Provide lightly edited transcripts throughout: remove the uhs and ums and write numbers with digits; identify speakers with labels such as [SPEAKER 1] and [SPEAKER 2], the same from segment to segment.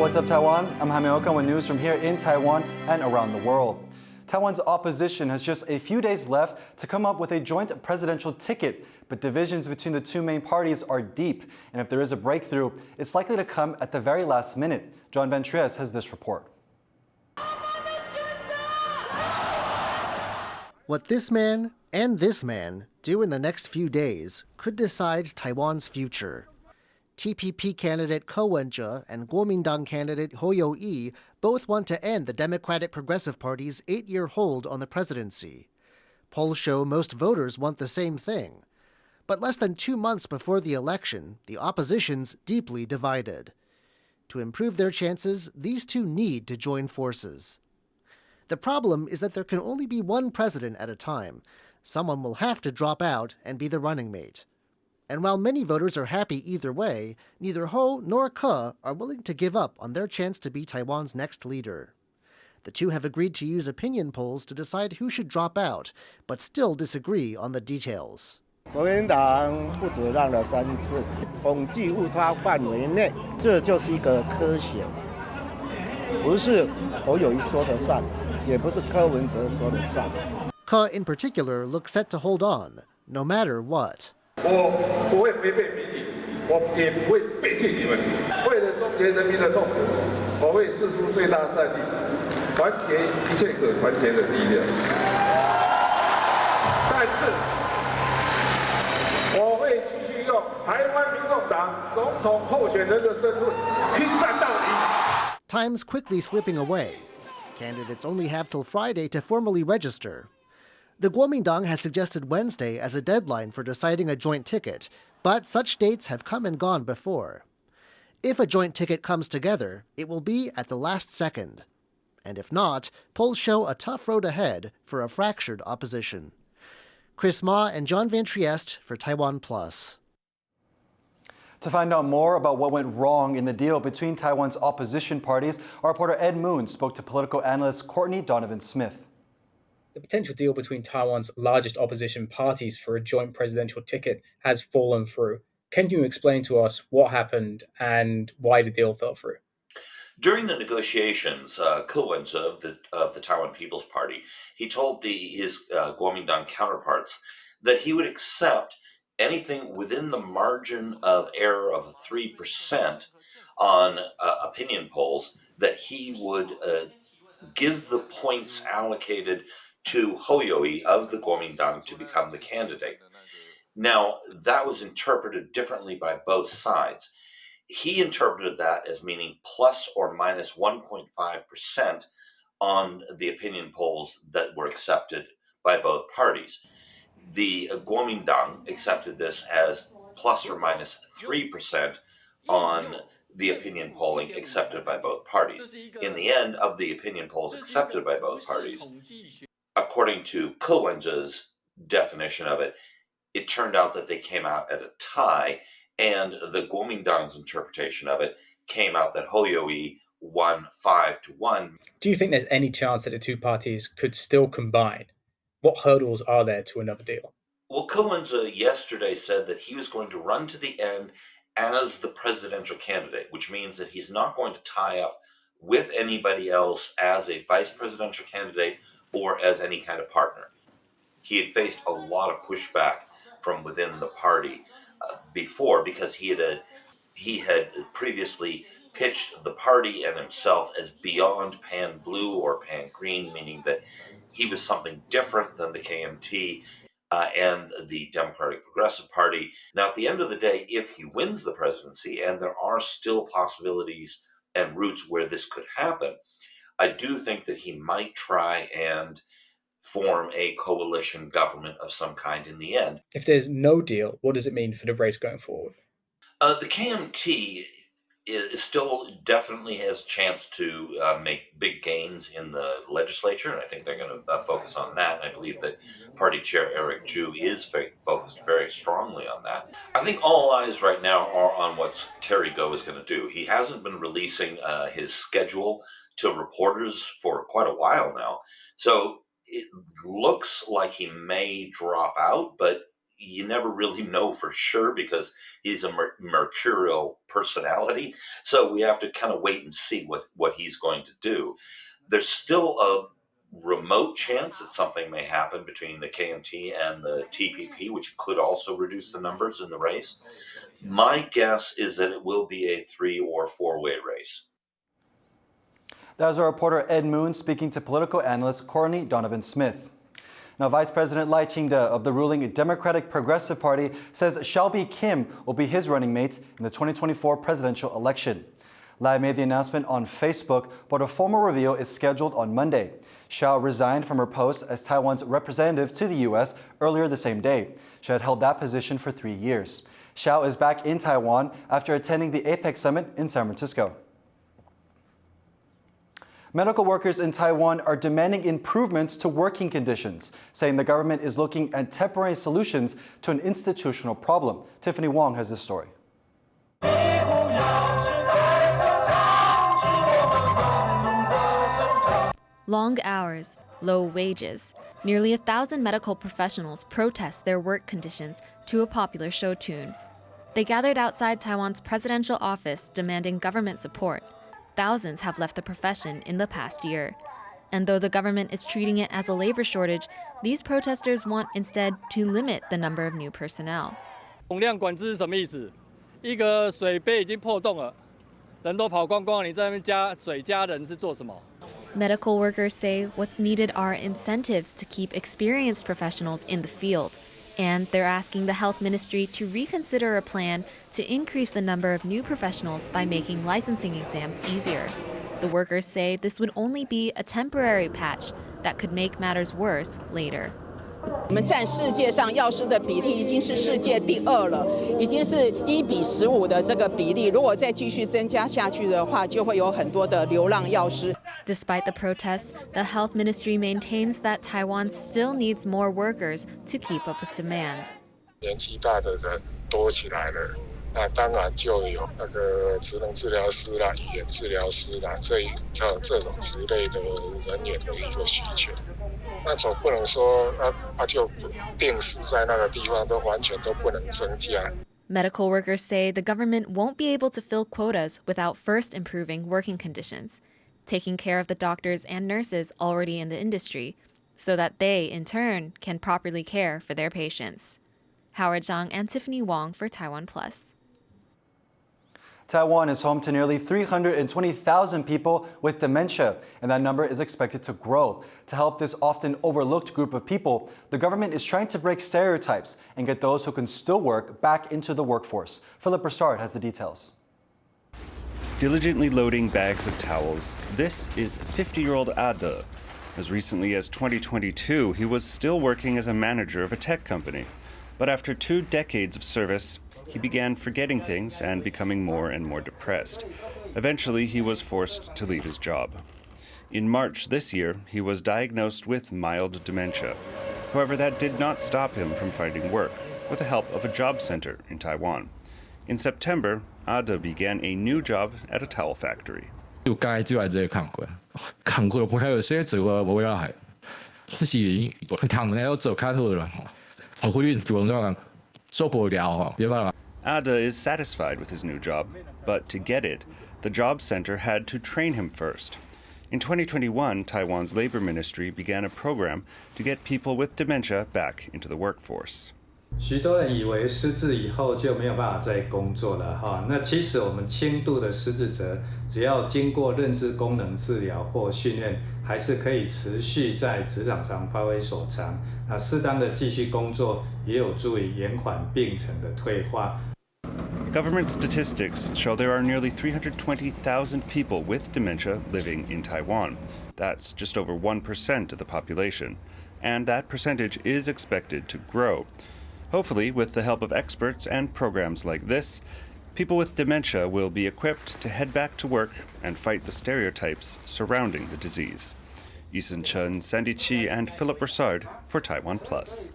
[SPEAKER 1] What's up, Taiwan? I'm Jaime Ocon with news from here in Taiwan and around the world. Taiwan's opposition has just a few days left to come up with a joint presidential ticket, but divisions between the two main parties are deep, and if there is a breakthrough, it's likely to come at the very last minute. John Van Trieste has this report.
[SPEAKER 2] What this man and this man do in the next few days could decide Taiwan's future. TPP candidate Ko Wen-je and Kuomintang candidate Hou Yu-ih both want to end the Democratic Progressive Party's 8-year hold on the presidency. Polls show most voters want the same thing. But less than 2 months before the election, the opposition's deeply divided. To improve their chances, these two need to join forces. The problem is that there can only be one president at a time. Someone will have to drop out and be the running mate. And while many voters are happy either way, neither Ho nor Ke are willing to give up on their chance to be Taiwan's next leader. The two have agreed to use opinion polls to decide who should drop out, but still disagree on the details.
[SPEAKER 3] 国民党不止让了3次，统计误差范围内，这就是一个科学，不是侯友宜说的算，也不是柯文哲说的算。
[SPEAKER 2] Ke, in particular, looks set to hold on, no matter what.
[SPEAKER 4] 我不会违背民意，我也不会背弃你们。为了终结人民的痛苦，我会释出最大善意，团结一切可团结的力量。但是，我会继续用台湾民众党总统候选人的身份拼战到底。
[SPEAKER 2] Time's quickly slipping away. Candidates only have till Friday to formally register. The Kuomintang has suggested Wednesday as a deadline for deciding a joint ticket, but such dates have come and gone before. If a joint ticket comes together, it will be at the last second. And if not, polls show a tough road ahead for a fractured opposition. Chris Ma and John Van Trieste for TaiwanPlus.
[SPEAKER 1] To find out more about what went wrong in the deal between Taiwan's opposition parties, our reporter Ed Moon spoke to political analyst Courtney Donovan-Smith.
[SPEAKER 5] The potential deal between Taiwan's largest opposition parties for a joint presidential ticket has fallen through. Can you explain to us what happened and why the deal fell through?
[SPEAKER 6] During the negotiations, Ko Wen-je of the Taiwan People's Party, he told his Kuomintang counterparts that he would accept anything within the margin of error of 3% on opinion polls, that he would give the points allocated to Hou Yu-ih of the Kuomintang to become the candidate. Now, that was interpreted differently by both sides. He interpreted that as meaning plus or minus 1.5% on the opinion polls that were accepted by both parties. The Kuomintang accepted this as plus or minus 3% on the opinion polling accepted by both parties. In the end, of the opinion polls accepted by both parties, according to Ko Wen-je's definition of it, it turned out that they came out at a tie, and the Kuomintang's interpretation of it came out that Hou Yu-ih won 5-1.
[SPEAKER 5] Do you think there's any chance that the two parties could still combine? What hurdles are there to another deal?
[SPEAKER 6] Well, Ko Wen-je yesterday said that he was going to run to the end as the presidential candidate, which means that he's not going to tie up with anybody else as a vice presidential candidate or as any kind of partner. He had faced a lot of pushback from within the party before, because he had previously pitched the party and himself as beyond pan blue or pan green, meaning that he was something different than the KMT and the Democratic Progressive Party. Now, at the end of the day, if he wins the presidency, and there are still possibilities and routes where this could happen, I do think that he might try and form a coalition government of some kind in the end.
[SPEAKER 5] If there's no deal, what does it mean for the race going forward?
[SPEAKER 6] The KMT is still definitely has a chance to make big gains in the legislature, and I think they're going to focus on that. And I believe that Party Chair Eric Chu is focused very strongly on that. I think all eyes right now are on what Terry Go is going to do. He hasn't been releasing his schedule to reporters for quite a while now, so it looks like he may drop out, but you never really know for sure because he's a mercurial personality. So we have to kind of wait and see what he's going to do. There's still a remote chance that something may happen between the KMT and the TPP, which could also reduce the numbers in the race. My guess is that it will be a 3 or 4-way race.
[SPEAKER 1] That was our reporter Ed Moon speaking to political analyst Courtney Donovan-Smith. Now, Vice President Lai Ching-te of the ruling Democratic Progressive Party says Xiaobi Kim will be his running mate in the 2024 presidential election. Lai made the announcement on Facebook, but a formal reveal is scheduled on Monday. Xiao resigned from her post as Taiwan's representative to the U.S. earlier the same day. She had held that position for 3 years. Xiao is back in Taiwan after attending the APEC summit in San Francisco. Medical workers in Taiwan are demanding improvements to working conditions, saying the government is looking at temporary solutions to an institutional problem. Tiffany Wong has this story.
[SPEAKER 7] Long hours, low wages. Nearly 1,000 medical professionals protest their work conditions to a popular show tune. They gathered outside Taiwan's presidential office demanding government support. Thousands have left the profession in the past year. And though the government is treating it as a labor shortage, these protesters want instead to limit the number of new personnel.
[SPEAKER 8] 容量管制是什么意思？一个水杯已经破洞了，人都跑光光了，你在那边加水加人是做什么？
[SPEAKER 7] Medical workers say what's needed are incentives to keep experienced professionals in the field. And they're asking the health ministry to reconsider a plan to increase the number of new professionals by making licensing exams easier. The workers say this would only be a temporary patch that could make matters worse later.
[SPEAKER 9] 我们占世界上药师的比例已经是世界第2了，已经是1:15的这个比例。如果再继续增加下去的话，就会有很多的流浪药师。
[SPEAKER 7] Despite the protests, the health ministry maintains that Taiwan still needs more workers to keep up with demand.
[SPEAKER 10] 年纪大的人多起来了，那当然就有那个职能治疗师啦、语言治疗师啦这种之类的人员的一个需求。 那总不能说就定死在那个地方，都完全都不能增加。
[SPEAKER 7] Medical workers say the government won't be able to fill quotas without first improving working conditions, taking care of the doctors and nurses already in the industry, so that they, in turn, can properly care for their patients. Howard Zhang and Tiffany Wong for TaiwanPlus.
[SPEAKER 1] Taiwan is home to nearly 320,000 people with dementia, and that number is expected to grow. To help this often overlooked group of people, the government is trying to break stereotypes and get those who can still work back into the workforce. Philip Broussard has the details.
[SPEAKER 11] Diligently loading bags of towels, this is 50-year-old Ade. As recently as 2022, he was still working as a manager of a tech company. But after 2 decades of service, he began forgetting things and becoming more and more depressed. Eventually, he was forced to leave his job. In March this year, he was diagnosed with mild dementia. However, that did not stop him from finding work, with the help of a job center in Taiwan. In September, Ade began a new job at a towel factory.
[SPEAKER 12] 就街之外這個工過不太有些做我冇啦係，這是我工咧都做開頭啦，後悔做咗做不了，別辦法。
[SPEAKER 11] Ade is satisfied with his new job, but to get it, the job center had to train him first. In 2021, Taiwan's labor ministry began a program to get people with dementia back into the workforce.
[SPEAKER 13] 许多人以为失智以后就没有办法再工作了哈，那其实我们轻度的失智者，只要经过认知功能治疗或训练，还是可以持续在职场上发挥所长。那适当的继续工作，也有助于延缓病程的退化。
[SPEAKER 11] Government statistics show there are nearly 320,000 people with dementia living in Taiwan. That's just over 1% of the population, and that percentage is expected to grow. Hopefully, with the help of experts and programs like this, people with dementia will be equipped to head back to work and fight the stereotypes surrounding the disease. Yisun Chen, Sandy Chi, and Philip Broussard for TaiwanPlus.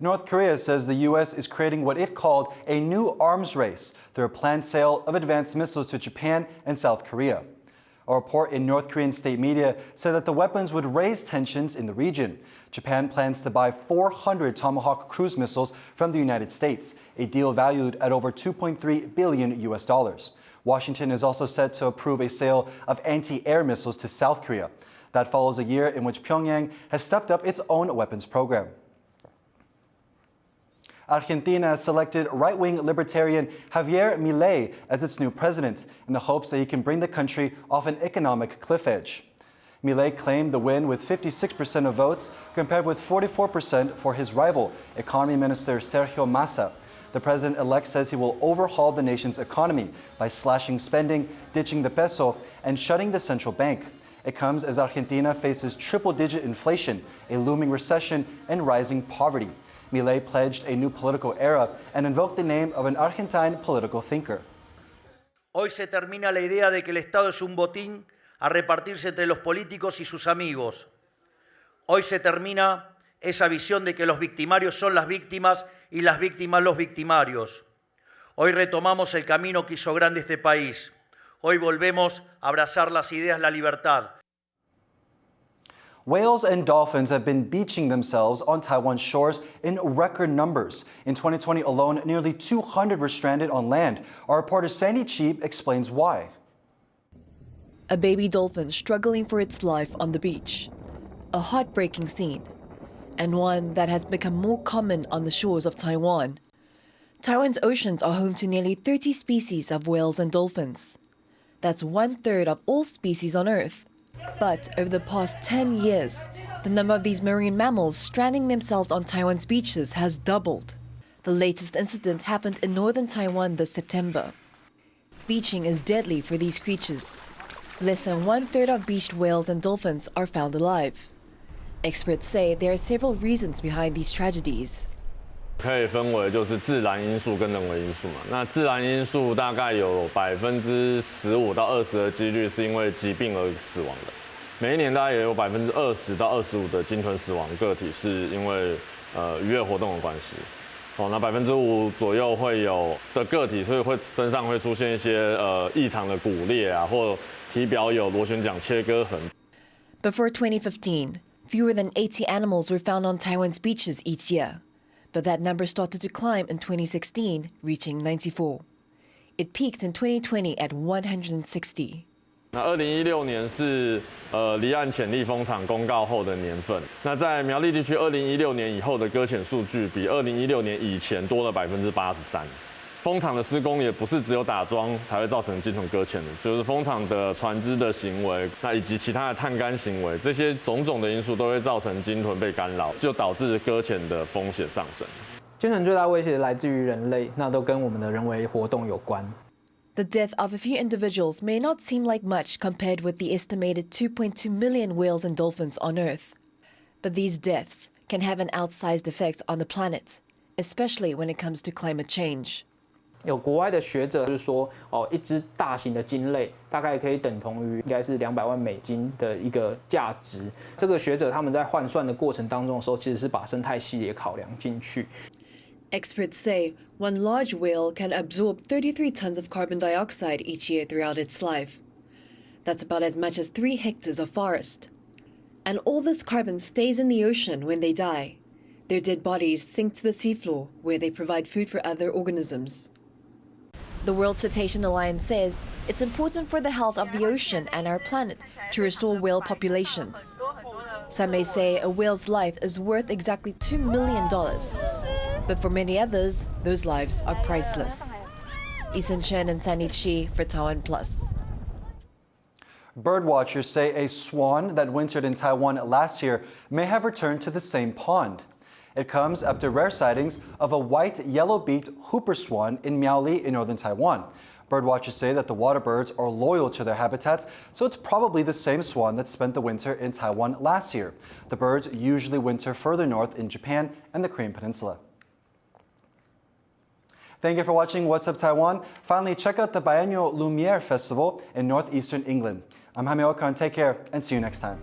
[SPEAKER 1] North Korea says the U.S. is creating what it called a new arms race through a planned sale of advanced missiles to Japan and South Korea. A report in North Korean state media said that the weapons would raise tensions in the region. Japan plans to buy 400 Tomahawk cruise missiles from the United States, a deal valued at over $2.3 billion US. Washington is also set to approve a sale of anti-air missiles to South Korea. That follows a year in which Pyongyang has stepped up its own weapons program. Argentina has selected right-wing libertarian Javier Milei as its new president in the hopes that he can bring the country off an economic cliff edge. Milei claimed the win with 56% of votes, compared with 44% for his rival, Economy Minister Sergio Massa. The president-elect says he will overhaul the nation's economy by slashing spending, ditching the peso, and shutting the central bank. It comes as Argentina faces triple-digit inflation, a looming recession, and rising poverty. Milei pledged a new political era and invoked the name of an Argentine political thinker.
[SPEAKER 14] Hoy se termina la idea de que el Estado es un botín a repartirse entre los políticos y sus amigos. Hoy se termina esa visión de que los victimarios son las víctimas y las víctimas los victimarios. Hoy retomamos el camino que hizo grande este país. Hoy volvemos a abrazar las ideas, la libertad.
[SPEAKER 1] Whales and dolphins have been beaching themselves on Taiwan's shores in record numbers. In 2020 alone, nearly 200 were stranded on land. Our reporter Sandy Cheap explains why.
[SPEAKER 15] A baby dolphin struggling for its life on the beach. A heartbreaking scene, and one that has become more common on the shores of Taiwan. Taiwan's oceans are home to nearly 30 species of whales and dolphins. That's 1/3 of all species on Earth. But over the past 10 years, the number of these marine mammals stranding themselves on Taiwan's beaches has doubled. The latest incident happened in northern Taiwan this September. Beaching is deadly for these creatures. Less than 1/3 of beached whales and dolphins are found alive. Experts say there are several reasons behind these tragedies.
[SPEAKER 16] 可以分为就是自然因素跟人为因素嘛。那自然因素大概有15%到20%的几率是因为疾病而死亡的，每一年大概也有20%到25%的鲸豚死亡个体是因为渔业活动的关系。那5%左右会有的个体，所以身上会出现一些异常的骨裂啊，或体表有螺旋桨切割痕。
[SPEAKER 15] Before 2015, fewer than 80 animals were found on Taiwan's beaches each year. But that number started to climb in 2016, reaching 94. It peaked in 2020 at 160.
[SPEAKER 16] 那2016年是离岸潜力风场公告后的年份。那在苗栗地区，2016年以后的搁浅数据比2016年以前多了83%。风场的施工也不是只有打桩才会造成鲸豚搁浅的，就是风场的船只的行为，那以及其他的探干行为，这些种种的因素都会造成鲸豚被干扰，就导致搁浅的风险上升。
[SPEAKER 17] 鲸豚最大威胁来自于人类，那都跟我们的人为活动有关。
[SPEAKER 15] The death of a few individuals may not seem like much compared with the estimated 2.2 million whales and dolphins on Earth. But these deaths can have an outsized effect on the planet, especially when it comes to climate change.
[SPEAKER 17] 有国外的学者就是说，一只大型的鲸类大概可以等同于应该是200万美金的一个价值。这个学者他们在换算的过程当中的时候，其实是把生态系也考量进去。
[SPEAKER 15] Experts say one large whale can absorb 33 tons of carbon dioxide each year throughout its life. That's about as much as 3 hectares of forest. And all this carbon stays in the ocean when they die. Their dead bodies sink to the seafloor, where they provide food for other organisms. The World Cetacean Alliance says it's important for the health of the ocean and our planet to restore whale populations. Some may say a whale's life is worth exactly $2 million. But for many others, those lives are priceless. Isan Chen and Sandy Chi for TaiwanPlus.
[SPEAKER 1] Birdwatchers say a swan that wintered in Taiwan last year may have returned to the same pond. It comes after rare sightings of a white yellow-beaked hooper swan in Miaoli in northern Taiwan. Birdwatchers say that the water birds are loyal to their habitats, so it's probably the same swan that spent the winter in Taiwan last year. The birds usually winter further north in Japan and the Korean Peninsula. Thank you for watching What's Up Taiwan. Finally, check out the Biennial Lumiere Festival in northeastern England. I'm Jaime Ocon. Take care and see you next time.